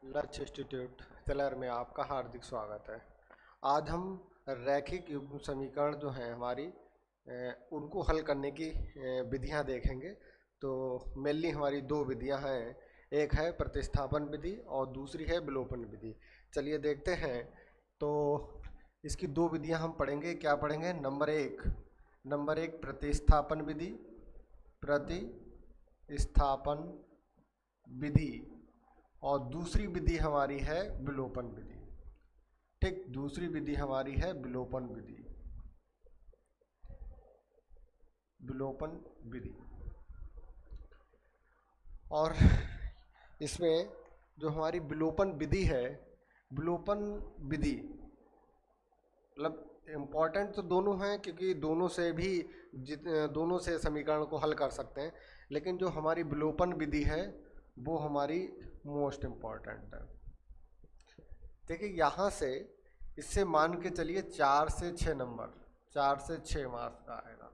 लक्ष्य इंस्टीट्यूट तलर में आपका हार्दिक स्वागत है। आज हम रैखिक युग्म समीकरण जो हैं हमारी उनको हल करने की विधियां देखेंगे। तो मेनली हमारी दो विधियां हैं, एक है प्रतिस्थापन विधि और दूसरी है विलोपन विधि। चलिए देखते हैं। तो इसकी दो विधियां हम पढ़ेंगे। क्या पढ़ेंगे? नंबर एक प्रतिस्थापन विधि, प्रतिस्थापन विधि, और दूसरी विधि हमारी है विलोपन विधि। ठीक, दूसरी विधि हमारी है विलोपन विधि। विलोपन विधि और इसमें जो हमारी विलोपन विधि है, विलोपन विधि मतलब इम्पॉर्टेंट तो दोनों हैं, क्योंकि दोनों से समीकरण को हल कर सकते हैं, लेकिन जो हमारी विलोपन विधि है वो हमारी मोस्ट इम्पॉर्टेंट है। देखिए यहाँ से इससे मान के चलिए 4 से 6 नंबर, 4 से 6 मार्क्स का आएगा।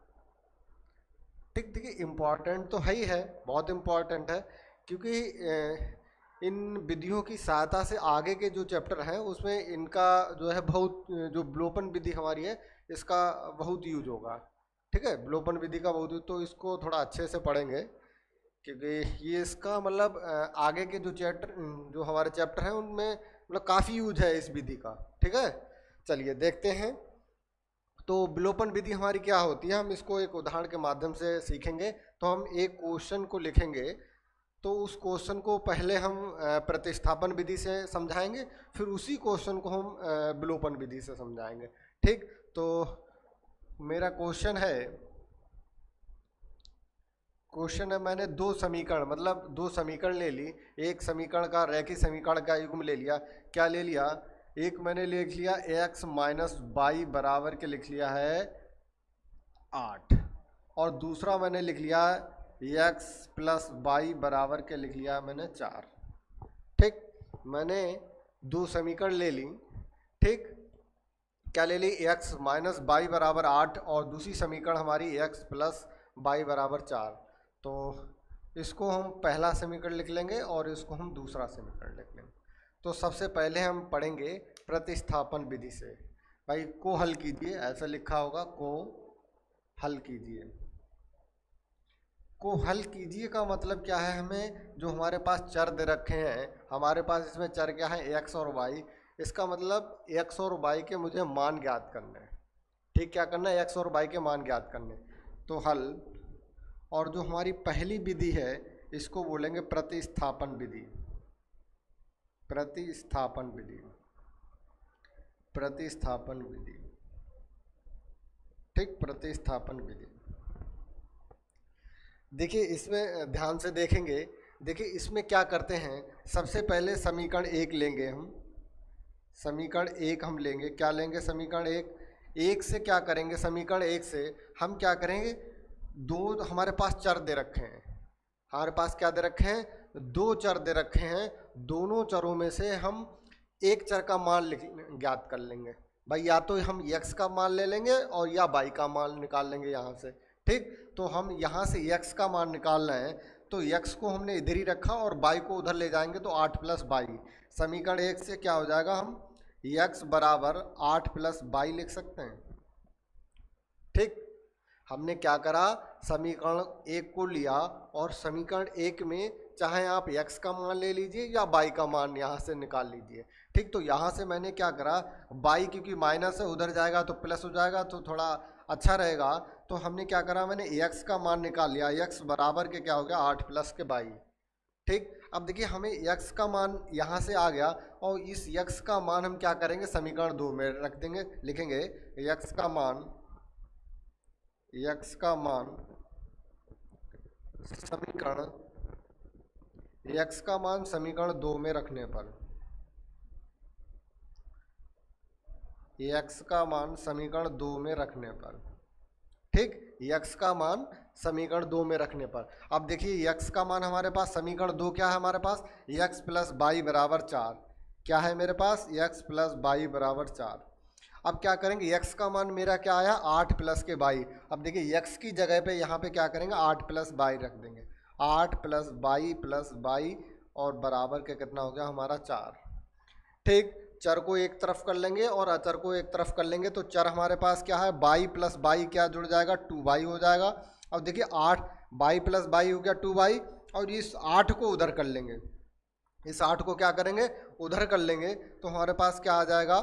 ठीक, देखिए इम्पॉर्टेंट तो है ही है, बहुत इम्पॉर्टेंट है, क्योंकि इन विधियों की सहायता से आगे के जो चैप्टर हैं उसमें इनका जो है बहुत, जो विलोपन विधि हमारी है इसका बहुत यूज होगा। ठीक है, विलोपन विधि का बहुत यूज, तो इसको थोड़ा अच्छे से पढ़ेंगे, क्योंकि ये इसका मतलब आगे के जो हमारे चैप्टर हैं उनमें मतलब काफ़ी यूज है इस विधि का। ठीक है, चलिए देखते हैं। तो विलोपन विधि हमारी क्या होती है, हम इसको एक उदाहरण के माध्यम से सीखेंगे। तो हम एक क्वेश्चन को लिखेंगे, तो उस क्वेश्चन को पहले हम प्रतिस्थापन विधि से समझाएंगे, फिर उसी क्वेश्चन को हम विलोपन विधि से समझाएंगे। ठीक, तो मेरा क्वेश्चन है मैंने दो समीकरण ले ली। एक समीकरण का रैखिक समीकरण का युग्म ले लिया। क्या ले लिया? एक मैंने लिख लिया x माइनस वाई बराबर के लिख लिया है 8, और दूसरा मैंने लिख लिया x प्लस वाई बराबर के लिख लिया मैंने 4। ठीक, मैंने दो समीकरण ले ली। ठीक, क्या ले ली? x माइनस वाई बराबर 8 और दूसरी समीकरण हमारी x प्लस वाई बराबर 4। तो इसको हम पहला समीकरण लिख लेंगे और इसको हम दूसरा समीकरण लिख लेंगे। तो सबसे पहले हम पढ़ेंगे प्रतिस्थापन विधि से। भाई को हल कीजिए, ऐसा लिखा होगा, को हल कीजिए। को हल कीजिए का मतलब क्या है? हमें जो हमारे पास चर दे रखे हैं, हमारे पास इसमें चर क्या है? x और y। इसका मतलब x और y के मुझे मान ज्ञात करने हैं। ठीक, क्या करना है? x और y के मान ज्ञात करने। तो हल, और जो हमारी पहली विधि है इसको बोलेंगे प्रतिस्थापन विधि। प्रतिस्थापन विधि, प्रतिस्थापन विधि। ठीक, प्रतिस्थापन विधि। देखिए इसमें ध्यान से देखेंगे। देखिए इसमें क्या करते हैं, सबसे पहले समीकरण एक लेंगे हम। समीकरण एक हम लेंगे। क्या लेंगे? समीकरण एक से क्या करेंगे? समीकरण एक से हम क्या करेंगे, दो हमारे पास चर दे रखे हैं। हमारे पास क्या दे रखे हैं? दो चर दे रखे हैं। दोनों चरों में से हम एक चर का मान ज्ञात कर लेंगे। भाई या तो हम x का मान ले लेंगे और या y का मान निकाल लेंगे यहाँ से। ठीक, तो हम यहाँ से x का मान निकालना है, तो x को हमने इधर ही रखा और y को उधर ले जाएंगे, तो 8 प्लस वाई। समीकरण एक से क्या हो जाएगा? हम x बराबर 8 प्लस वाई लिख सकते हैं। ठीक, हमने क्या करा, समीकरण एक को लिया और समीकरण एक में चाहे आप x का मान ले लीजिए या y का मान यहाँ से निकाल लीजिए। ठीक, तो यहाँ से मैंने क्या करा, y क्योंकि माइनस है उधर जाएगा तो प्लस हो जाएगा, तो थोड़ा अच्छा रहेगा। तो हमने क्या करा, मैंने x का मान निकाल लिया। x बराबर के क्या हो गया? 8 प्लस के y। ठीक, अब देखिए हमें x का मान यहाँ से आ गया, और इस x का मान हम क्या करेंगे, समीकरण दो में रख देंगे। लिखेंगे x का मान समीकरण x का मान समीकरण दो में रखने पर, x का मान समीकरण दो में रखने पर। ठीक, x का मान समीकरण दो में रखने पर। अब देखिए x का मान हमारे पास समीकरण दो क्या है हमारे पास? x प्लस वाई बराबर 4। क्या है मेरे पास? x प्लस वाई बराबर 4। अब क्या करेंगे, x का मान मेरा क्या आया? 8 प्लस के वाई। अब देखिए x की जगह पे यहाँ पे क्या करेंगे, 8 प्लस वाई रख देंगे। 8 प्लस वाई और बराबर के कितना हो गया हमारा 4। ठीक, चर को एक तरफ कर लेंगे और अचर को एक तरफ कर लेंगे, तो चर हमारे पास क्या है, बाई प्लस बाई क्या जुड़ जाएगा, 2y हो जाएगा। अब देखिए 8 बाई प्लस बाई हो गया 2y, और इस 8 को उधर कर लेंगे, इस 8 को क्या करेंगे, उधर कर लेंगे, तो हमारे पास क्या आ जाएगा,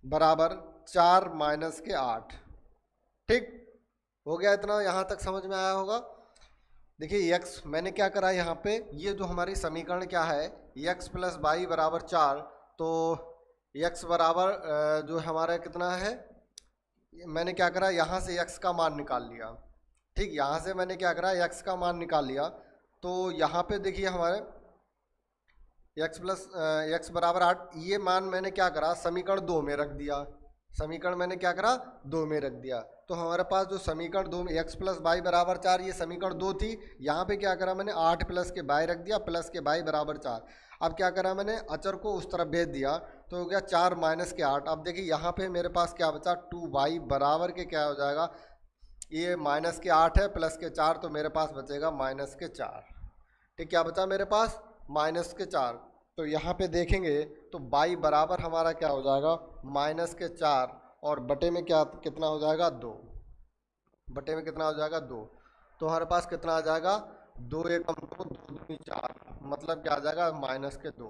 बराबर 4 माइनस के 8। ठीक हो गया, इतना यहाँ तक समझ में आया होगा। देखिए x मैंने क्या करा यहाँ पे, ये जो हमारी समीकरण क्या है, x प्लस बाई बराबर 4, तो x बराबर जो हमारा कितना है, मैंने क्या करा यहाँ से x का मान निकाल लिया। ठीक, यहाँ से मैंने क्या करा, x का मान निकाल लिया, तो यहाँ पे देखिए हमारे x बराबर 8, ये मान मैंने क्या करा, समीकरण 2 में रख दिया, समीकरण मैंने क्या करा 2 में रख दिया। तो हमारे पास जो समीकरण 2 में x प्लस बाई बराबर 4, ये समीकरण 2 थी, यहाँ पे क्या करा मैंने 8 प्लस के बाई रख दिया, प्लस के बाई बराबर 4। अब क्या करा मैंने, अचर को उस तरफ भेज दिया, तो हो गया 4 माइनस के 8। अब देखिए यहाँ पे मेरे पास क्या बचा, 2y बराबर के क्या हो जाएगा, ये माइनस के 8 है प्लस के 4, तो मेरे पास बचेगा माइनस के 4। ठीक, क्या बचा मेरे पास, माइनस के 4। तो यहाँ पे देखेंगे तो y बराबर हमारा क्या हो जाएगा, माइनस के 4, और बटे में क्या कितना हो जाएगा, 2, बटे में कितना हो जाएगा 2। तो हमारे पास कितना आ जाएगा, 2 एकम 2, 2 दूनी 4, मतलब क्या आ जाएगा, माइनस के 2।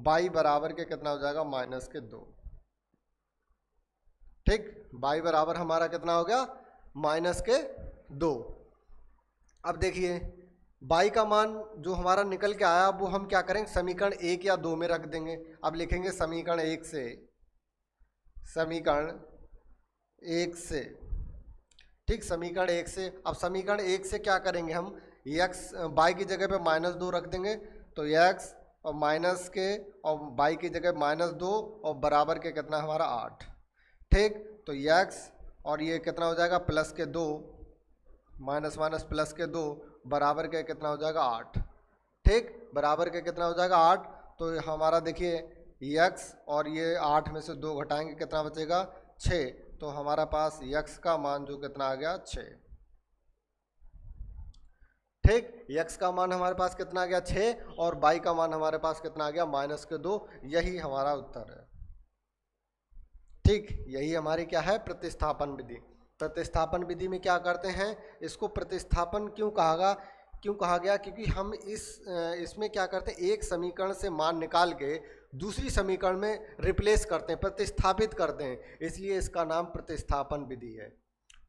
y बराबर के कितना हो जाएगा, माइनस के 2। ठीक, y बराबर हमारा कितना हो गया, माइनस के 2। अब देखिए y का मान जो हमारा निकल के आया, वो हम क्या करेंगे, समीकरण 1 या 2 में रख देंगे। अब लिखेंगे समीकरण 1 से, समीकरण 1 से, ठीक, समीकरण 1 से। अब समीकरण 1 से क्या करेंगे हम, y की जगह पे -2 रख देंगे, तो x और माइनस के और y की जगह -2 और बराबर के कितना हमारा 8। ठीक, तो x और ये कितना हो जाएगा, प्लस के 2, माइनस माइनस प्लस के 2, बराबर के कितना हो जाएगा 8। ठीक, बराबर के कितना हो जाएगा 8। तो हमारा देखिए x और ये 8 में से 2 घटाएंगे, कितना बचेगा 6। तो हमारा पास x का मान जो कितना आ गया 6। ठीक, x का मान हमारे पास कितना आ गया 6, और y का मान हमारे पास कितना आ गया, माइनस के 2। यही हमारा उत्तर है। ठीक, यही हमारी क्या है, प्रतिस्थापन विधि। प्रतिस्थापन विधि में क्या करते हैं, इसको प्रतिस्थापन क्यों कहा गया, क्योंकि हम इसमें क्या करते हैं, एक समीकरण से मान निकाल के दूसरी समीकरण में रिप्लेस करते हैं, प्रतिस्थापित करते हैं, इसलिए इसका नाम प्रतिस्थापन विधि है।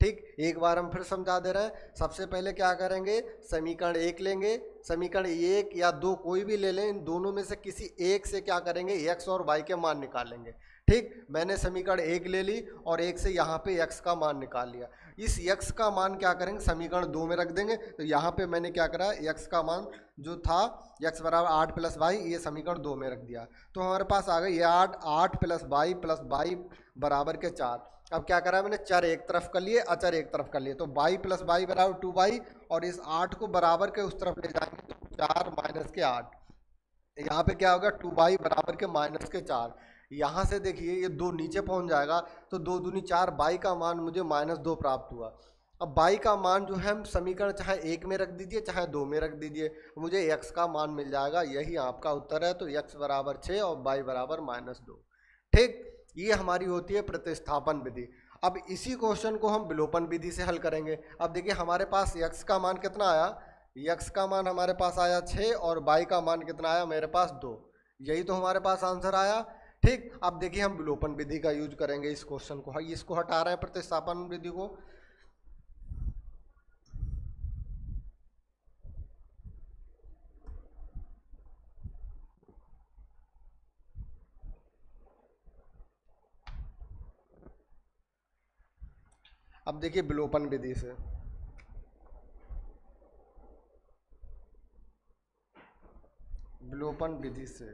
ठीक, एक बार हम फिर समझा दे रहे हैं। सबसे पहले क्या करेंगे, समीकरण 1 लेंगे, समीकरण 1 या 2 कोई भी ले लें, इन दोनों में से किसी एक से क्या करेंगे, x और y के मान निकालेंगे। ठीक, मैंने समीकरण 1 ले ली और 1 से यहाँ पे x का मान निकाल लिया। इस x का मान क्या करेंगे, समीकरण 2 में रख देंगे। तो यहाँ पे मैंने क्या करा, x का मान जो था x बराबर 8 प्लस वाई, ये समीकरण 2 में रख दिया। तो हमारे पास आ गई ये 8 प्लस वाई बराबर के 4। अब क्या करा मैंने, चर एक तरफ कर लिए, अचर एक तरफ कर लिए, तो y प्लस वाई बराबर 2y, और इस 8 को बराबर के उस तरफ ले जाएंगे, तो 4 माइनस के 8। यहाँ पे क्या होगा, 2y बराबर के माइनस के 4। यहाँ से देखिए ये 2 नीचे पहुँच जाएगा, तो 2 दूनी 4, y का मान मुझे -2 प्राप्त हुआ। अब y का मान जो है हम समीकरण चाहे 1 में रख दीजिए चाहे 2 में रख दीजिए, मुझे x का मान मिल जाएगा। यही आपका उत्तर है। तो x बराबर 6 और y बराबर -2। ठीक, ये हमारी होती है प्रतिस्थापन विधि। अब इसी क्वेश्चन को हम विलोपन विधि से हल करेंगे। अब देखिए हमारे पास x का मान कितना आया, x का मान हमारे पास आया 6 और y का मान कितना आया मेरे पास 2। यही तो हमारे पास आंसर आया। ठीक, अब देखिए हम विलोपन विधि का यूज करेंगे इस क्वेश्चन को। इसको हटा रहे हैं प्रतिस्थापन विधि को। अब देखिए विलोपन विधि से, विलोपन विधि से,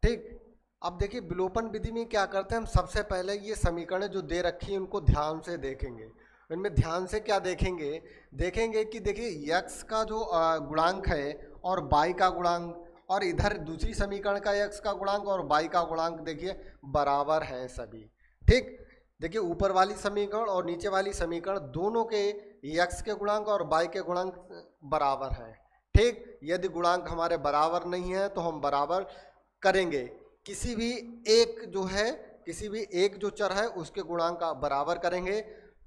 ठीक। अब देखिए विलोपन विधि में क्या करते हैं हम, सबसे पहले ये समीकरण जो दे रखी है उनको ध्यान से देखेंगे। इनमें ध्यान से क्या देखेंगे, देखेंगे कि देखिए x का जो गुणांक है और y का गुणांक, और इधर दूसरी समीकरण का x का गुणांक और y का गुणांक देखिए बराबर हैं सभी। ठीक, देखिए ऊपर वाली समीकरण और नीचे वाली समीकरण दोनों के x के गुणांक और y के गुणांक बराबर हैं। ठीक, यदि गुणांक हमारे बराबर नहीं है तो हम बराबर करेंगे किसी भी एक जो है, किसी भी एक जो चर है उसके गुणांक का बराबर करेंगे।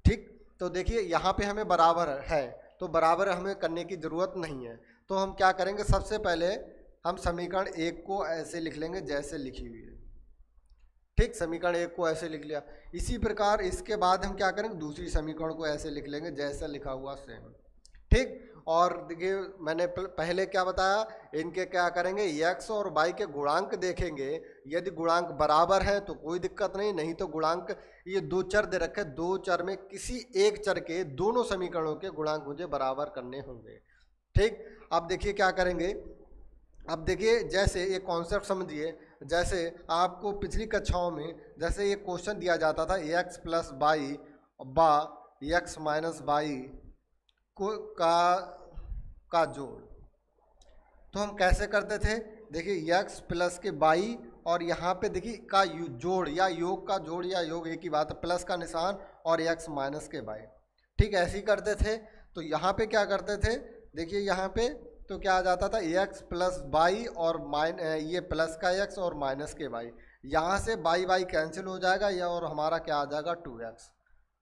ठीक, तो देखिए यहाँ पे हमें बराबर है तो बराबर हमें करने की ज़रूरत नहीं है। तो हम क्या करेंगे, सबसे पहले हम समीकरण 1 को ऐसे लिख लेंगे जैसे लिखी हुई है। ठीक, समीकरण 1 को ऐसे लिख लिया। इसी प्रकार इसके बाद हम क्या करेंगे, दूसरी समीकरण को ऐसे लिख लेंगे जैसा लिखा हुआ सेम। ठीक, और देखिए मैंने पहले क्या बताया, इनके क्या करेंगे, x और y के गुणांक देखेंगे। यदि गुणांक बराबर है तो कोई दिक्कत नहीं, नहीं तो गुणांक, ये दो चर दे रखे, दो चर में किसी एक चर के दोनों समीकरणों के गुणांक मुझे बराबर करने होंगे। ठीक, अब देखिए क्या करेंगे, अब देखिए जैसे ये कॉन्सेप्ट समझिए, जैसे आपको पिछली कक्षाओं में जैसे ये क्वेश्चन दिया जाता था x प्लस वाई बा x माइनस वाई को का जोड़, तो हम कैसे करते थे, देखिए x प्लस के वाई और यहाँ पे देखिए का जोड़ या योग का जोड़ या योग एक ही बात है, प्लस का निशान और x माइनस के वाई। ठीक, ऐसे ही करते थे। तो यहाँ पे क्या करते थे, देखिए यहाँ पे तो क्या आ जाता था, x प्लस वाई और ये प्लस का x और माइनस के वाई, यहाँ से वाई वाई कैंसिल हो जाएगा या और हमारा क्या आ जाएगा 2x।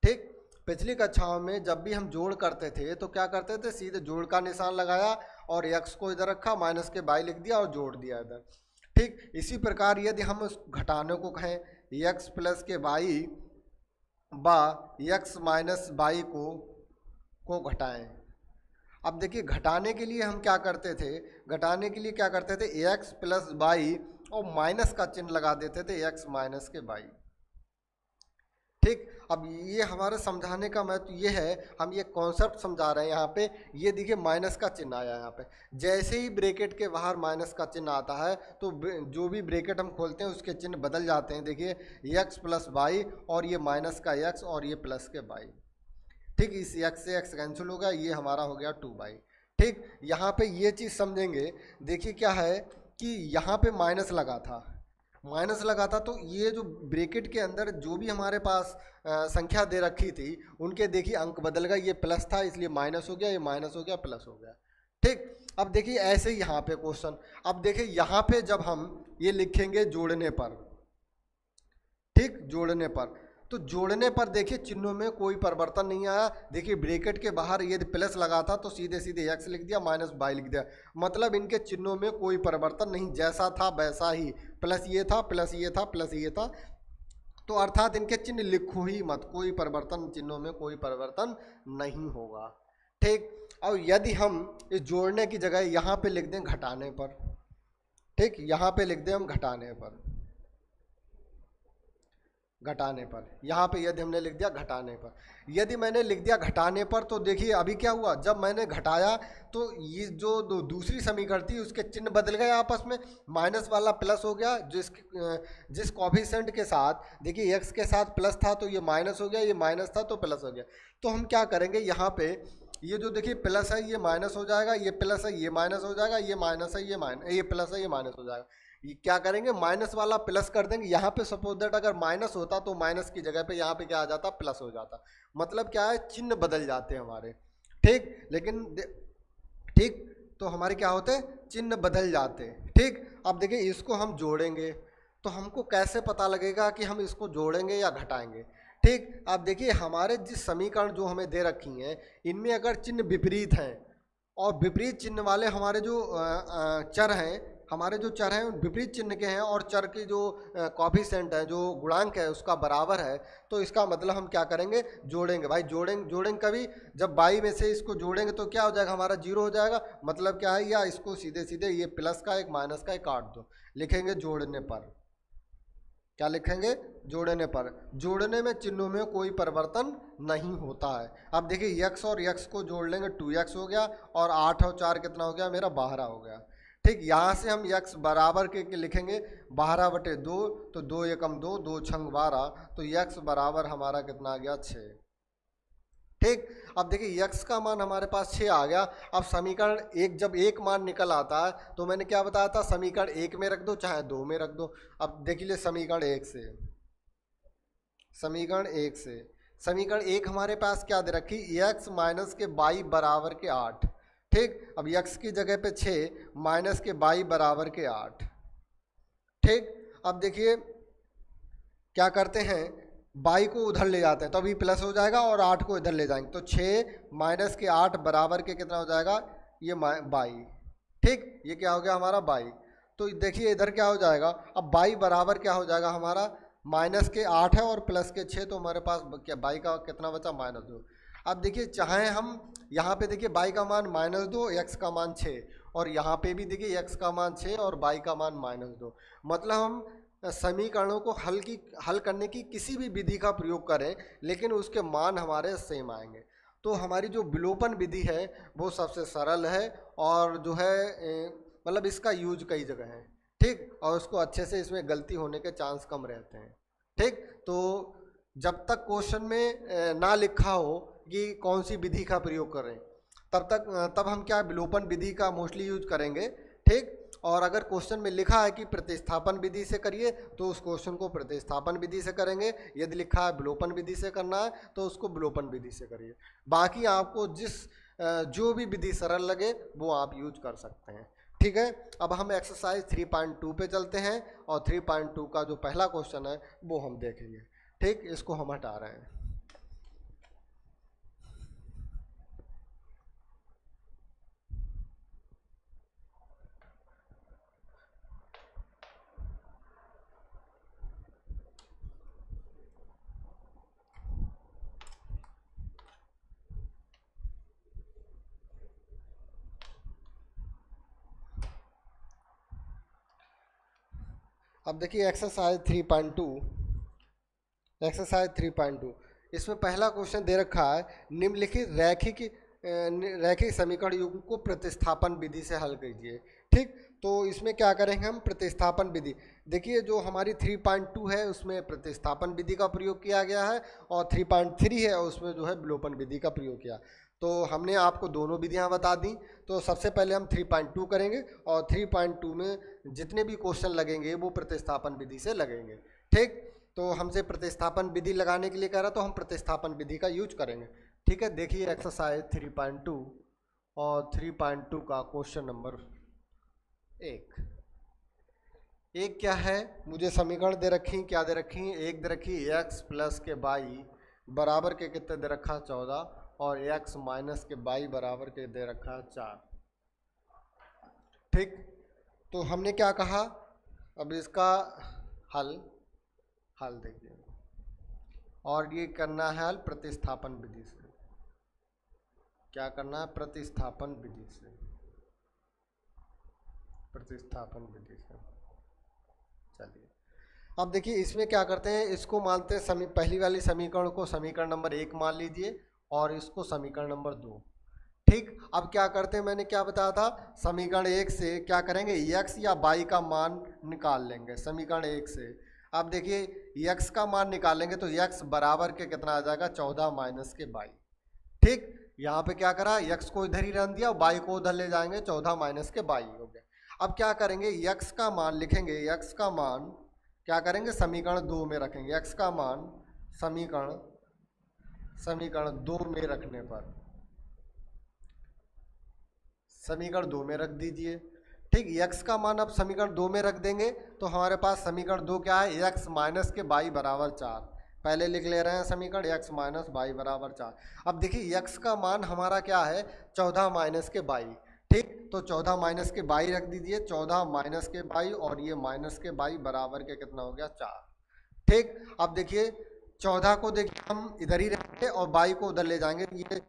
ठीक, पिछली कक्षाओं में जब भी हम जोड़ करते थे तो क्या करते थे, सीधे जोड़ का निशान लगाया और x को इधर रखा, माइनस के वाई लिख दिया और जोड़ दिया इधर। ठीक, इसी प्रकार यदि हम उस घटाने को कहें, x प्लस के वाई बा x माइनस वाई को घटाएं। अब देखिए घटाने के लिए हम क्या करते थे, घटाने के लिए क्या करते थे, x प्लस वाई और माइनस का चिन्ह लगा देते थे x माइनस के वाई। ठीक, अब ये हमारे समझाने का महत्व ये है, हम ये कॉन्सेप्ट समझा रहे हैं। यहाँ पे ये देखिए माइनस का चिन्ह आया, यहाँ पे जैसे ही ब्रैकेट के बाहर माइनस का चिन्ह आता है तो जो भी ब्रैकेट हम खोलते हैं उसके चिन्ह बदल जाते हैं। देखिए x प्लस वाई और ये माइनस का x और ये प्लस के वाई। ठीक, इस x से x कैंसिल हो गया, ये हमारा हो गया 2y। ठीक, यहाँ पे ये चीज़ समझेंगे। देखिए क्या है कि यहाँ पे माइनस लगा था, माइनस लगा था तो ये जो ब्रैकेट के अंदर जो भी हमारे पास संख्या दे रखी थी उनके देखिए अंक बदल गए, ये प्लस था इसलिए माइनस हो गया, ये माइनस हो गया प्लस हो गया। ठीक, अब देखिए ऐसे ही यहाँ पे क्वेश्चन, अब देखिए यहाँ पे जब हम ये लिखेंगे जोड़ने पर, ठीक, जोड़ने पर, तो जोड़ने पर देखिए चिन्हों में कोई परिवर्तन नहीं आया। देखिए ब्रैकेट के बाहर यदि प्लस लगा था तो सीधे सीधे x लिख दिया, माइनस वाई लिख दिया, मतलब इनके चिन्हों में कोई परिवर्तन नहीं, जैसा था वैसा ही, प्लस ये था प्लस ये था प्लस ये था, तो अर्थात इनके चिन्ह लिखो ही मत, कोई परिवर्तन, चिन्हों में कोई परिवर्तन नहीं होगा। ठीक, और यदि हम इस जोड़ने की जगह यहाँ पे लिख दें घटाने पर, ठीक, यहाँ पे लिख दें हम घटाने पर, घटाने पर, यहाँ पे यदि हमने लिख दिया घटाने पर, यदि मैंने लिख दिया घटाने पर, तो देखिए अभी क्या हुआ, जब मैंने घटाया तो ये जो दूसरी समीकरण थी उसके चिन्ह बदल गए आपस में, माइनस वाला प्लस हो गया, जिस कॉफिशेंट के साथ देखिए x के साथ प्लस था तो ये माइनस हो गया, ये माइनस था तो प्लस हो गया। तो हम क्या करेंगे, यहाँ पे ये जो देखिए प्लस है ये माइनस हो जाएगा, ये प्लस है ये माइनस हो जाएगा, ये माइनस है ये प्लस है ये माइनस हो जाएगा। ये क्या करेंगे, माइनस वाला प्लस कर देंगे। यहाँ पे सपोज दैट अगर माइनस होता तो माइनस की जगह पे यहाँ पे क्या आ जाता, प्लस हो जाता, मतलब क्या है, चिन्ह बदल जाते हैं हमारे। ठीक, लेकिन ठीक, तो हमारे क्या होते हैं, चिन्ह बदल जाते हैं। ठीक, अब देखिए इसको हम जोड़ेंगे तो हमको कैसे पता लगेगा कि हम इसको जोड़ेंगे या घटाएंगे। ठीक, अब देखिए हमारे जिस समीकरण जो हमें दे रखी हैं इनमें अगर चिन्ह विपरीत हैं और विपरीत चिन्ह वाले हमारे जो चर हैं, हमारे जो चर हैं विपरीत चिन्ह के हैं और चर की जो कॉफिशेंट है, जो गुणांक है उसका बराबर है, तो इसका मतलब हम क्या करेंगे, जोड़ेंगे। भाई जोड़ेंगे कभी, जब बाई में से इसको जोड़ेंगे तो क्या हो जाएगा, हमारा जीरो हो जाएगा, मतलब क्या है, या इसको सीधे सीधे ये प्लस का एक माइनस का एक काट दो, लिखेंगे जोड़ने पर। क्या लिखेंगे, जोड़ने पर। जोड़ने में चिन्हों में कोई परिवर्तन नहीं होता है। अब देखिए x और x को जोड़ लेंगे, 2x हो गया और 8 और 4 कितना हो गया, मेरा 12 हो गया। ठीक, यहाँ से हम x बराबर के लिखेंगे 12/2, तो 2 एकम 2, 2 छंग 12, तो x बराबर हमारा कितना आ गया, 6। ठीक, अब देखिए x का मान हमारे पास 6 आ गया। अब समीकरण एक, जब एक मान निकल आता है तो मैंने क्या बताया था, समीकरण 1 में रख दो चाहे 2 में रख दो। अब देख लीजिए समीकरण 1 से, समीकरण 1 से, समीकरण एक हमारे पास क्या दे रखी, x माइनस के बाई बराबर के 8। ठीक, अब x की जगह पे 6 माइनस के बाई बराबर के 8। ठीक, अब देखिए क्या करते हैं, बाई को उधर ले जाते हैं तो अभी प्लस हो जाएगा और 8 को इधर ले जाएंगे तो 6 माइनस के 8 बराबर के कितना हो जाएगा, ये बाई। ठीक, ये क्या हो गया हमारा बाई। तो देखिए इधर क्या हो जाएगा, अब बाई बराबर क्या हो जाएगा हमारा, माइनस के 8 है और प्लस के 6, तो हमारे पास क्या बाई का कितना बचा, -2। अब देखिए चाहे हम यहाँ पे देखिए बाई का मान -2, एक्स का मान 6, और यहाँ पे भी देखिए एक्स का मान 6 और बाई का मान -2। मतलब हम समीकरणों को हल करने की किसी भी विधि का प्रयोग करें लेकिन उसके मान हमारे सेम आएंगे। तो हमारी जो विलोपन विधि है वो सबसे सरल है और जो है मतलब इसका यूज कई जगह है। ठीक, और उसको अच्छे से इसमें गलती होने के चांस कम रहते हैं। ठीक, तो जब तक क्वेश्चन में ना लिखा हो कि कौन सी विधि का प्रयोग करें तब हम क्या विलोपन विधि का मोस्टली यूज करेंगे। ठीक, और अगर क्वेश्चन में लिखा है कि प्रतिस्थापन विधि से करिए तो उस क्वेश्चन को प्रतिस्थापन विधि से करेंगे, यदि लिखा है विलोपन विधि से करना है तो उसको विलोपन विधि से करिए। बाकी आपको जो भी विधि सरल लगे वो आप यूज कर सकते हैं। ठीक है, अब हम एक्सरसाइज 3.2 पे चलते हैं और 3.2 का जो पहला क्वेश्चन है वो हम देखेंगे। ठीक, इसको हम हटा रहे हैं। अब देखिए एक्सरसाइज 3.2 इसमें पहला क्वेश्चन दे रखा है, निम्नलिखित रैखिक समीकरण युग्म को प्रतिस्थापन विधि से हल कीजिए। ठीक, तो इसमें क्या करेंगे हम, प्रतिस्थापन विधि। देखिए जो हमारी 3.2 है उसमें प्रतिस्थापन विधि का प्रयोग किया गया है और 3.3 है उसमें जो है विलोपन विधि का प्रयोग किया। तो हमने आपको दोनों विधियां बता दी। तो सबसे पहले हम 3.2 करेंगे और 3.2 में जितने भी क्वेश्चन लगेंगे वो प्रतिस्थापन विधि से लगेंगे। ठीक, तो हमसे प्रतिस्थापन विधि लगाने के लिए कह रहा तो हम प्रतिस्थापन विधि का यूज करेंगे। ठीक है, देखिए एक्सरसाइज 3.2 और 3.2 का क्वेश्चन नंबर 1 क्या है, मुझे समीकरण दे रखी, क्या दे रखी, एक दे रखी x प्लस के बाई बराबर के कितने दे रखा 14 और x माइनस के बाई बराबर के दे रखा 4। ठीक, तो हमने क्या कहा, अब इसका हल देखिए और ये करना है हल प्रतिस्थापन विधि से। क्या करना है, प्रतिस्थापन विधि से, चलिए अब देखिए इसमें क्या करते हैं, इसको मानते हैं पहली वाली समीकरण को समीकरण नंबर 1 मान लीजिए और इसको समीकरण नंबर 2। ठीक, अब क्या करते हैं, मैंने क्या बताया था, समीकरण 1 से क्या करेंगे, x या y का मान निकाल लेंगे समीकरण 1 से। अब देखिए x का मान निकालेंगे तो x बराबर के कितना आ जाएगा, 14 माइनस के बाई। ठीक, यहाँ पे क्या करा, x को इधर ही रख दिया, y को उधर ले जाएंगे, 14 माइनस के बाई हो गया। अब क्या करेंगे, x का मान लिखेंगे, x का मान क्या करेंगे समीकरण 2 में रखेंगे, x का मान समीकरण 2 में रखने पर समीकरण 2 में रख दीजिए। ठीक, x का मान अब समीकरण 2 में रख देंगे तो हमारे पास समीकरण 2 क्या है, x माइनस के बाई बराबर 4। पहले लिख ले रहे हैं समीकरण x माइनस बाई बराबर 4। अब देखिए x का मान हमारा क्या है, 14 माइनस के बाई। ठीक, तो 14 माइनस के बाई रख दीजिए, 14 माइनस के बाई और ये माइनस के बाई बराबर के कितना हो गया, 4। ठीक, अब देखिए 14 को देखिए हम इधर ही रखेंगे और बाई को उधर ले जाएंगे, ये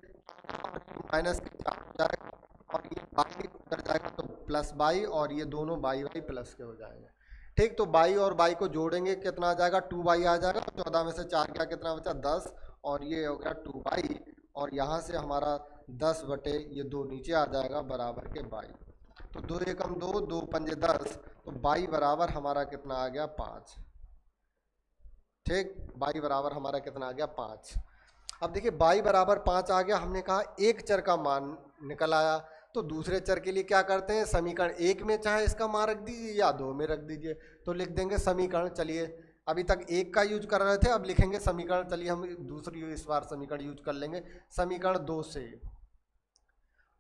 माइनस के 4 हो जाएगा और ये बाई उधर जाएगा तो प्लस बाई और ये दोनों बाई प्लस के हो जाएंगे। ठीक, तो बाई और बाई को जोड़ेंगे कितना आ जाएगा, 2 बाई आ जाएगा। 14 में से 4 क्या कितना बचा, 10 और ये हो गया 2 बाई और यहाँ से हमारा 10 बटे ये 2 नीचे आ जाएगा बराबर के बाई। तो 2 एकम 2, 2 पंजे 10, तो बाई बराबर हमारा कितना आ गया, 5। ठीक, बाई बराबर हमारा कितना आ गया, 5। अब देखिए बाई बराबर 5 आ गया, हमने कहा एक चर का मान निकल आया। तो दूसरे चर के लिए क्या करते हैं, समीकरण 1 में चाहे इसका मान रख दीजिए या 2 में रख दीजिए। तो लिख देंगे समीकरण, चलिए अभी तक एक का यूज कर रहे थे, अब लिखेंगे समीकरण, चलिए हम दूसरी इस बार समीकरण यूज कर लेंगे। समीकरण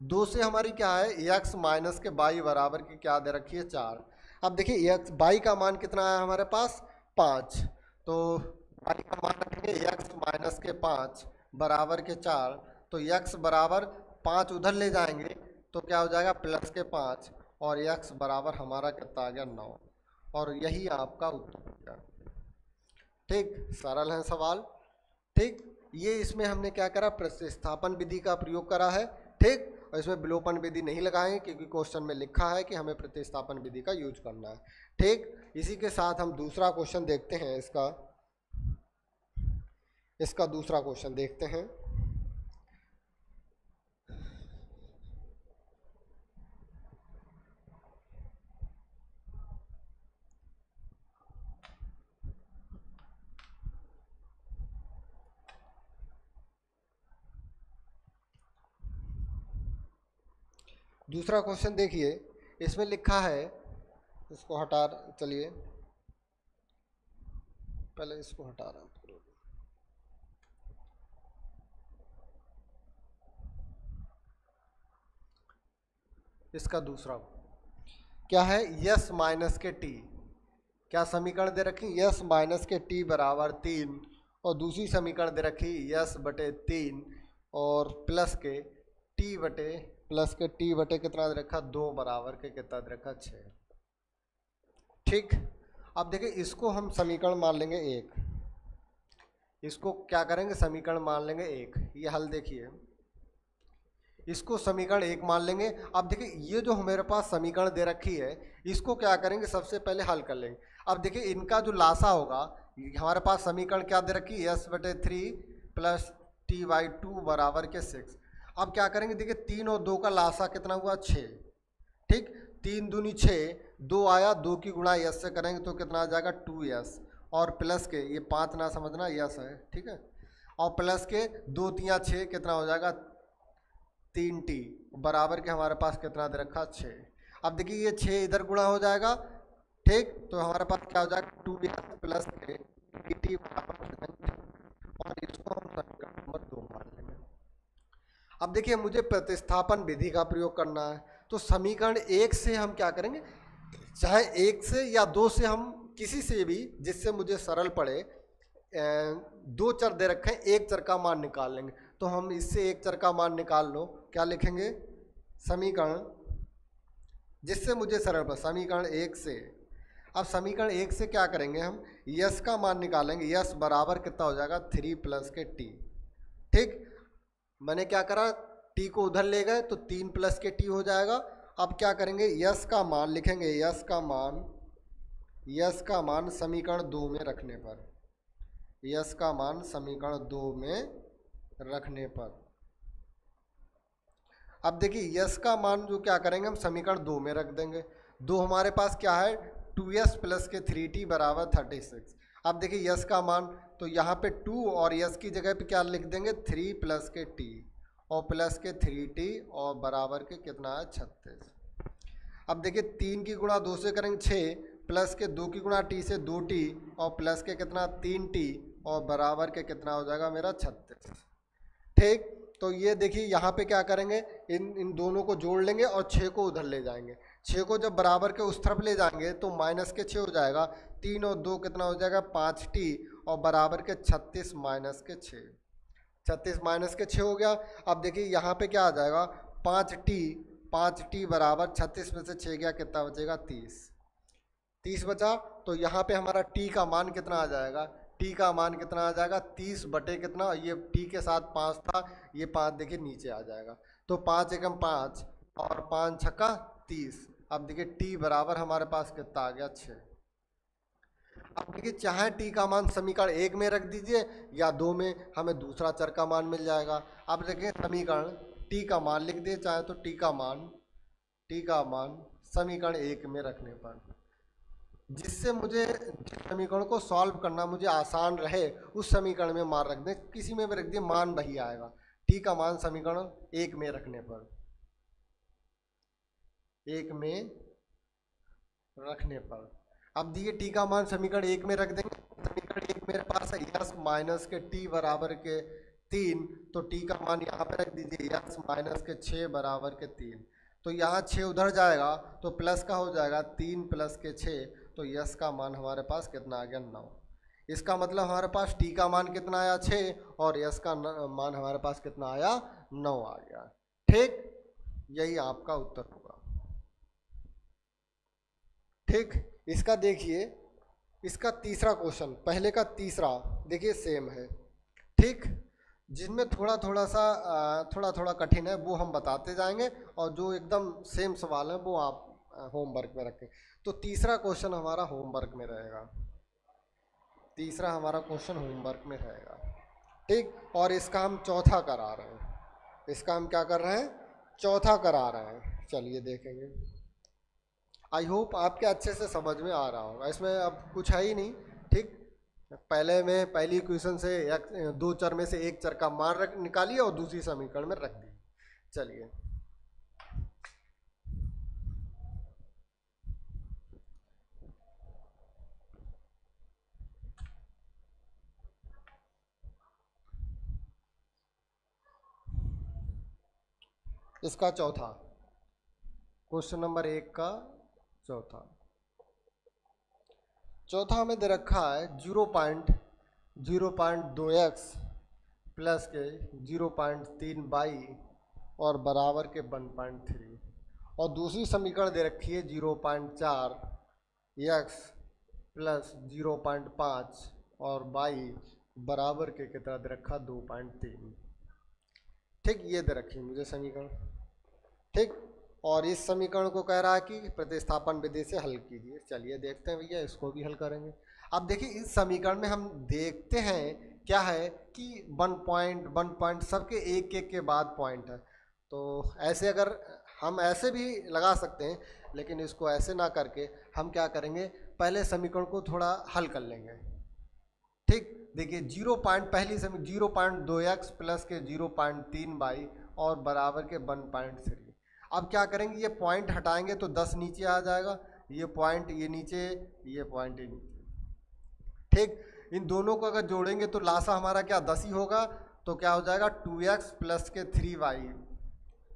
दो से हमारी क्या है, एक्स माइनस के बाई बराबर की क्या दे रखी है 4। अब देखिए एक्स बाई का मान कितना है हमारे पास 5, तो बाई का मान रखेंगे एक्स माइनस के 5 बराबर के 4, तो एक्स बराबर 5 उधर ले जाएंगे तो क्या हो जाएगा प्लस के 5, और एक्स बराबर हमारा कितना आ गया 9, और यही आपका उत्तर हो गया। ठीक, सरल है सवाल। ठीक, ये इसमें हमने क्या करा, प्रतिस्थापन विधि का प्रयोग करा है। ठीक, और इसमें विलोपन विधि नहीं लगाएंगे क्योंकि क्वेश्चन में लिखा है कि हमें प्रतिस्थापन विधि का यूज करना है। ठीक, इसी के साथ हम दूसरा क्वेश्चन देखते हैं, इसका दूसरा क्वेश्चन देखते हैं। दूसरा क्वेश्चन देखिए, इसमें लिखा है, इसको हटा, चलिए पहले इसको हटा रहा हूँ। इसका दूसरा क्या है, यस माइनस के टी, क्या समीकरण दे रखी, यस माइनस के टी बराबर 3, और दूसरी समीकरण दे रखी यस बटे 3 और प्लस के टी बटे कितना दे रखा 2 बराबर के कितना दे रखा 6। ठीक, अब देखिए इसको हम समीकरण मान लेंगे 1, इसको क्या करेंगे समीकरण मान लेंगे 1, ये हल देखिए, इसको समीकरण 1 मान लेंगे। अब देखिए ये जो हमारे पास समीकरण दे रखी है इसको क्या करेंगे, सबसे पहले हल कर लेंगे। अब देखिए इनका जो लासा होगा, हमारे पास समीकरण क्या दे रखी है, एस बटे 3 प्लस टी बाई 2 बराबर के 6। अब क्या करेंगे, देखिए 3 और 2 का लासा कितना हुआ 6। ठीक, 3 दूनी 6, 2 आया, 2 की गुणा यस से करेंगे तो कितना आ जाएगा 2s, और प्लस के ये 5 ना समझना यस है, ठीक है, और प्लस के 2 तिया 6 कितना हो जाएगा 3t बराबर के हमारे पास कितना दे रखा 6। अब देखिए ये 6 इधर गुणा हो जाएगा। ठीक, तो हमारे पास क्या हो जाएगा 2s प्लस के dt बराबर, और इसको हम समीकरण नंबर 2 मान लेंगे। अब देखिए मुझे प्रतिस्थापन विधि का प्रयोग करना है, तो समीकरण 1 से हम क्या करेंगे, चाहे 1 से या 2 से, हम किसी से भी जिससे मुझे सरल पड़े, 2 चर दे रखे हैं, एक चर का मान निकाल लेंगे। तो हम इससे एक चर का मान निकाल लो, क्या लिखेंगे, समीकरण जिससे मुझे सरल पड़े, समीकरण 1 से। अब समीकरण 1 से क्या करेंगे, हम यस का मान निकालेंगे, यस बराबर कितना हो जाएगा 3 प्लस के टी। ठीक, मैंने क्या करा, टी को उधर ले गए तो 3 प्लस के टी हो जाएगा। अब क्या करेंगे, यस का मान लिखेंगे, यस का मान समीकरण 2 में रखने पर, यस का मान समीकरण 2 में रखने पर। अब देखिए यस का मान जो क्या करेंगे, हम समीकरण 2 में रख देंगे। 2 हमारे पास क्या है 2s प्लस के 3t बराबर 36। अब देखिए यस का मान, तो यहाँ पे 2 और यस की जगह पे क्या लिख देंगे 3 प्लस के t, और प्लस के 3t और बराबर के कितना है 36। अब देखिए 3 की गुणा 2 से करेंगे 6, प्लस के 2 की गुणा t से 2t, और प्लस के कितना 3t, और बराबर के कितना हो जाएगा मेरा 36। ठीक, तो ये देखिए यहाँ पे क्या करेंगे, इन दोनों को जोड़ लेंगे और 6 को उधर ले जाएंगे। 6 को जब बराबर के उस तरफ ले जाएंगे तो माइनस के 6 हो जाएगा, 3 और 2 कितना हो जाएगा 5t, और बराबर के 36 माइनस के 6, 36 माइनस के 6 हो गया। अब देखिए यहाँ पे क्या आ जाएगा 5t बराबर 36 में से 6 गया, कितना बचेगा 30 बचा। तो यहाँ पे हमारा t का मान कितना आ जाएगा, t का मान कितना आ जाएगा 30 बटे कितना, ये t के साथ 5 था, ये 5 देखिए नीचे आ जाएगा, तो 5 एकम 5 और 5 छक्का 30। अब देखिए t बराबर हमारे पास कितना आ गया 6। अब देखिए चाहे t का मान समीकरण 1 में रख दीजिए या 2 में, हमें दूसरा चर का मान मिल जाएगा। अब देखिए समीकरण t का मान लिख दिए, चाहे तो t का मान समीकरण 1 में रखने पर, जिससे मुझे जिस समीकरण को सॉल्व करना मुझे आसान रहे उस समीकरण में मान रख दें, किसी में भी रख दिए मान वही आएगा। टी का मान समीकरण 1 में रखने पर, 1 में रखने पर। अब दिए टी का मान समीकरण एक में रख देंगे। समीकरण एक मेरे पास है यस माइनस के टी बराबर के 3, तो टी का मान यहाँ पे रख दीजिए यस माइनस के 6 बराबर के 3। तो यहाँ 6 उधर जाएगा तो प्लस का हो जाएगा 3 प्लस के 6, तो यस का मान हमारे पास कितना आ गया 9। इसका मतलब हमारे पास टी का मान कितना आया 6 और यस का मान हमारे पास कितना आया 9 आ गया। ठीक, यही आपका उत्तर होगा। ठीक, इसका देखिए, इसका तीसरा क्वेश्चन पहले का तीसरा देखिए सेम है। ठीक, जिनमें थोड़ा थोड़ा कठिन है वो हम बताते जाएंगे और जो एकदम सेम सवाल है वो आप होमवर्क में रखें। तो तीसरा क्वेश्चन हमारा होमवर्क में रहेगा, तीसरा हमारा क्वेश्चन होमवर्क में रहेगा। ठीक, और इसका हम चौथा करा रहे हैं, इसका हम क्या कर रहे हैं, चौथा करा रहे हैं। चलिए देखेंगे। आई होप आपके अच्छे से समझ में आ रहा होगा, इसमें अब कुछ है ही नहीं। ठीक, पहले में पहली क्वेश्चन से दो चर में से एक चर का मान निकालिए और दूसरी समीकरण में रख दी। चलिए इसका चौथा क्वेश्चन नंबर 1 का चौथा हमें दे रखा है 0.02x प्लस के 0.3 बाई और बराबर के 1.3, और दूसरी समीकरण दे रखी है 0.4x प्लस 0.5 और बाई बराबर के कितना दे रखा 2.3। ठीक, ये दे रखी है मुझे समीकरण। ठीक, और इस समीकरण को कह रहा है कि प्रतिस्थापन विधि से हल कीजिए। चलिए देखते हैं भैया, इसको भी हल करेंगे। अब देखिए इस समीकरण में हम देखते हैं क्या है कि 1 पॉइंट सबके एक एक के बाद पॉइंट है, तो ऐसे अगर हम ऐसे भी लगा सकते हैं, लेकिन इसको ऐसे ना करके हम क्या करेंगे, पहले समीकरण को थोड़ा हल कर लेंगे। ठीक, देखिए 0.2x प्लस के 0.3 बाई और बराबर के 1.3। अब क्या करेंगे, ये पॉइंट हटाएंगे तो 10 नीचे आ जाएगा, ये पॉइंट ये नीचे, ये पॉइंट ये नीचे। ठीक, इन दोनों को अगर जोड़ेंगे तो लासा हमारा क्या 10 ही होगा, तो क्या हो जाएगा 2x प्लस के 3y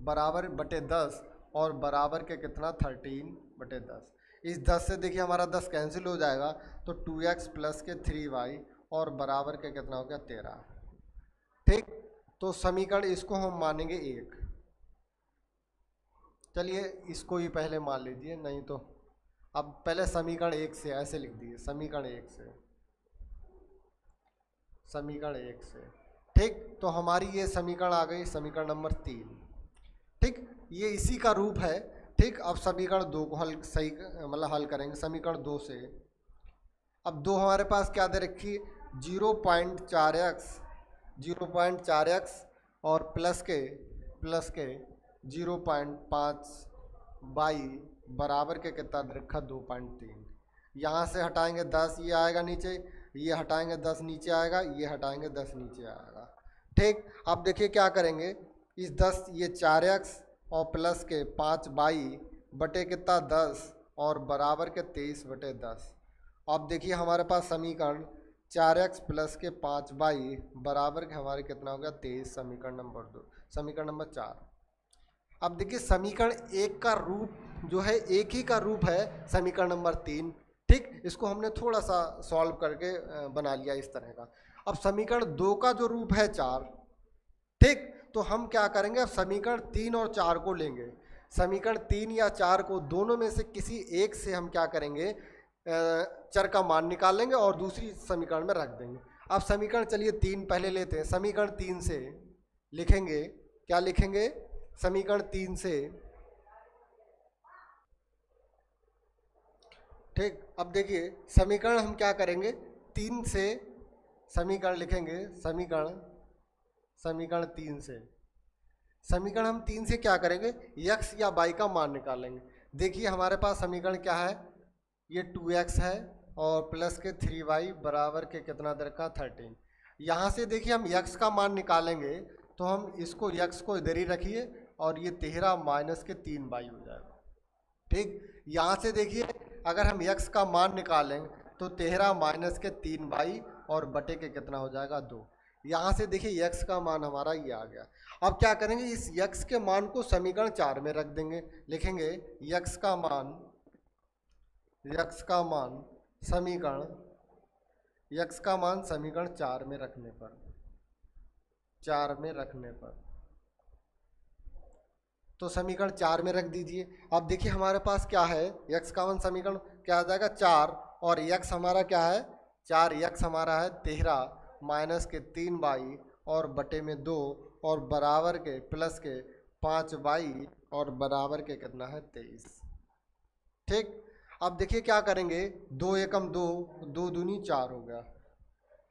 बराबर बटे 10 और बराबर के कितना 13 बटे 10। इस 10 से देखिए हमारा 10 कैंसिल हो जाएगा, तो 2x प्लस के 3y और बराबर के कितना हो गया 13। ठीक, तो समीकरण इसको हम मानेंगे 1। चलिए इसको ही पहले मान लीजिए, नहीं तो अब पहले समीकरण 1 से ऐसे लिख दिए, समीकरण 1 से, समीकरण 1 से। ठीक, तो हमारी ये समीकरण आ गई समीकरण नंबर 3। ठीक, ये इसी का रूप है। ठीक, अब समीकरण 2 को हल सही मतलब हल करेंगे समीकरण 2 से। अब 2 हमारे पास क्या दे रखी, 0.4x और प्लस के 0.5 बाई बराबर के कितना दे रखा 2.3। यहाँ से हटाएंगे 10, ये आएगा नीचे, ये हटाएंगे 10 नीचे आएगा, ये हटाएंगे 10 नीचे आएगा। ठीक, अब देखिए क्या करेंगे, इस 10 ये 4x और प्लस के 5 बाई बटे कितना 10 और बराबर के 23 बटे 10। अब देखिए हमारे पास समीकरण 4x प्लस के 5 बाई बराबर के हमारे कितना हो गया 23, समीकरण नंबर 2, समीकरण नंबर 4। अब देखिए समीकरण 1 का रूप जो है एक ही का रूप है समीकरण नंबर 3। ठीक, इसको हमने थोड़ा सा सॉल्व करके बना लिया इस तरह का। अब समीकरण 2 का जो रूप है 4। ठीक, तो हम क्या करेंगे, अब समीकरण 3 और 4 को लेंगे, समीकरण 3 या 4 को दोनों में से किसी एक से हम क्या करेंगे, चर का मान निकाल लेंगे और दूसरी समीकरण में रख देंगे। अब समीकरण चलिए 3 पहले लेते हैं, समीकरण 3 से लिखेंगे, क्या लिखेंगे, समीकरण 3 से। ठीक, अब देखिए समीकरण हम क्या करेंगे, 3 से समीकरण लिखेंगे, समीकरण 3 से, समीकरण हम 3 से क्या करेंगे, x या y का मान निकालेंगे। देखिए हमारे पास समीकरण क्या है, ये 2x है और प्लस के 3y बराबर के कितना दे रखा 13। यहाँ से देखिए हम x का मान निकालेंगे तो हम इसको x को इधर ही रखिए और ये 13 माइनस के 3y हो जाएगा। ठीक, यहाँ से देखिए अगर हम x का मान निकालें तो 13 माइनस के 3y और बटे के कितना हो जाएगा 2। यहाँ से देखिए x का मान हमारा ये आ गया। अब क्या करेंगे, इस x के मान को समीकरण 4 में रख देंगे। लिखेंगे x का मान समीकरण 4 में रखने पर तो समीकरण 4 में रख दीजिए। अब देखिए हमारे पास क्या है, x का मान समीकरण क्या आ जाएगा 4, और x हमारा क्या है 4x हमारा है 13 माइनस के 3y और बटे में 2 और बराबर के प्लस के 5y और बराबर के कितना है 23। ठीक, अब देखिए क्या करेंगे, 2 एकम 2, 2 दूनी 4 हो गया।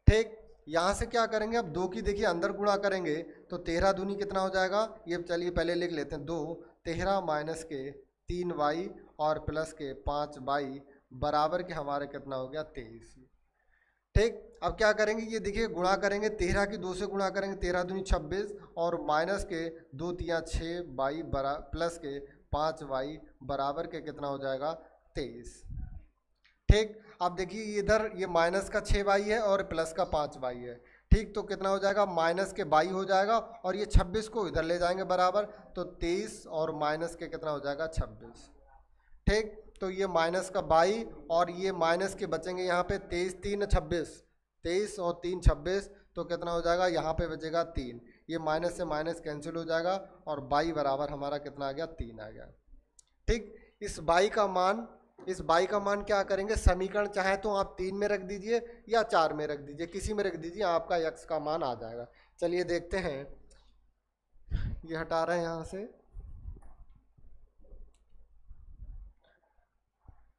ठीक, यहाँ से क्या करेंगे, अब 2 की देखिए अंदर गुणा करेंगे तो 13 दूनी कितना हो जाएगा, ये चलिए पहले लिख लेते हैं 2, 13 माइनस के 3y और प्लस के 5y बराबर के हमारे कितना हो गया 23। ठीक, अब क्या करेंगे, ये देखिए गुणा करेंगे, 13 की 2 से गुणा करेंगे, 13 दूनी 26 और माइनस के 2 तिया 6y प्लस के 5y बराबर के कितना हो जाएगा 23। ठीक, अब देखिए इधर ये माइनस का 6y है और प्लस का 5y है। ठीक, तो कितना हो जाएगा माइनस के 22 हो जाएगा और ये 26 को इधर ले जाएंगे बराबर, तो 23 और माइनस के कितना हो जाएगा 26। ठीक, तो ये माइनस का 22 और ये माइनस के बचेंगे यहाँ पे 23 3 26, 23 और 3 26, तो कितना हो जाएगा यहाँ पे बचेगा 3। ये माइनस से माइनस कैंसिल हो जाएगा और 22 बराबर हमारा कितना आ गया 3 आ गया। ठीक, इस 22 का मान क्या करेंगे, समीकरण चाहे तो आप 3 में रख दीजिए या 4 में रख दीजिए, किसी में रख दीजिए, आपका x का मान आ जाएगा। चलिए देखते हैं, ये हटा रहे हैं यहाँ से।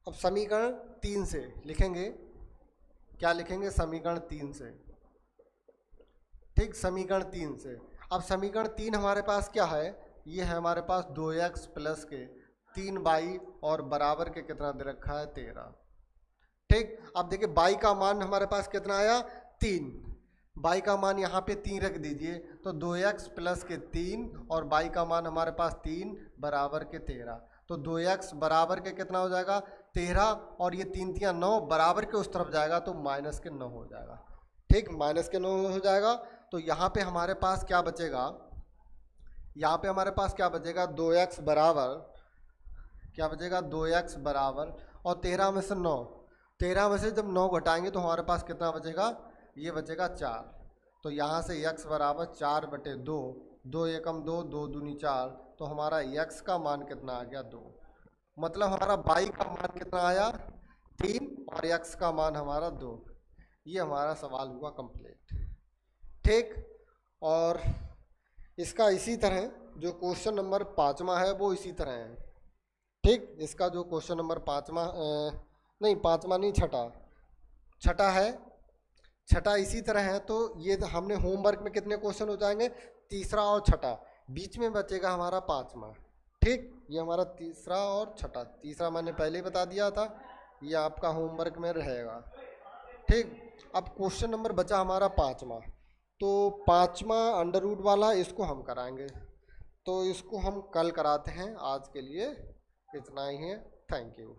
अब समीकरण 3 से लिखेंगे, क्या लिखेंगे समीकरण 3 से। ठीक, समीकरण 3 से, अब समीकरण 3 हमारे पास क्या है, ये है हमारे पास 2x प्लस के 3y और बराबर के कितना दे रखा है 13। ठीक, अब देखिए y का मान हमारे पास कितना आया 3, y का मान यहाँ पे 3 रख दीजिए, तो 2x प्लस के 3 और y का मान हमारे पास 3 बराबर के 13, तो 2x बराबर के कितना हो जाएगा 13 और ये 3 तिया 9 बराबर के उस तरफ जाएगा तो माइनस के 9 हो जाएगा। ठीक, माइनस के 9 हो जाएगा, तो यहाँ पे हमारे पास क्या बचेगा, यहाँ पे हमारे पास क्या बचेगा 2x बराबर, क्या बचेगा 2x बराबर और 13 में से 9, 13 में से जब 9 घटाएंगे तो हमारे पास कितना बचेगा, ये बचेगा 4। तो यहाँ से x बराबर 4/2, 2 एकम 2, 2 दूनी 4, तो हमारा x का मान कितना आ गया 2। मतलब हमारा y का मान कितना आया 3 और x का मान हमारा 2। ये हमारा सवाल हुआ कंप्लीट। ठीक, और इसका इसी तरह जो क्वेश्चन नंबर 5वां है वो इसी तरह है। ठीक, इसका जो क्वेश्चन नंबर 5वां नहीं 5वां नहीं छठा है, छठा इसी तरह है। तो ये हमने होमवर्क में कितने क्वेश्चन हो जाएंगे, तीसरा और छठा, बीच में बचेगा हमारा 5वां। ठीक, ये हमारा तीसरा और छठा, तीसरा मैंने पहले ही बता दिया था, ये आपका होमवर्क में रहेगा। ठीक, अब क्वेश्चन नंबर बचा हमारा 5वां, तो 5वां अंडर रूट वाला इसको हम कराएंगे, तो इसको हम कल कराते हैं। आज के लिए इतना ही है, थैंक यू।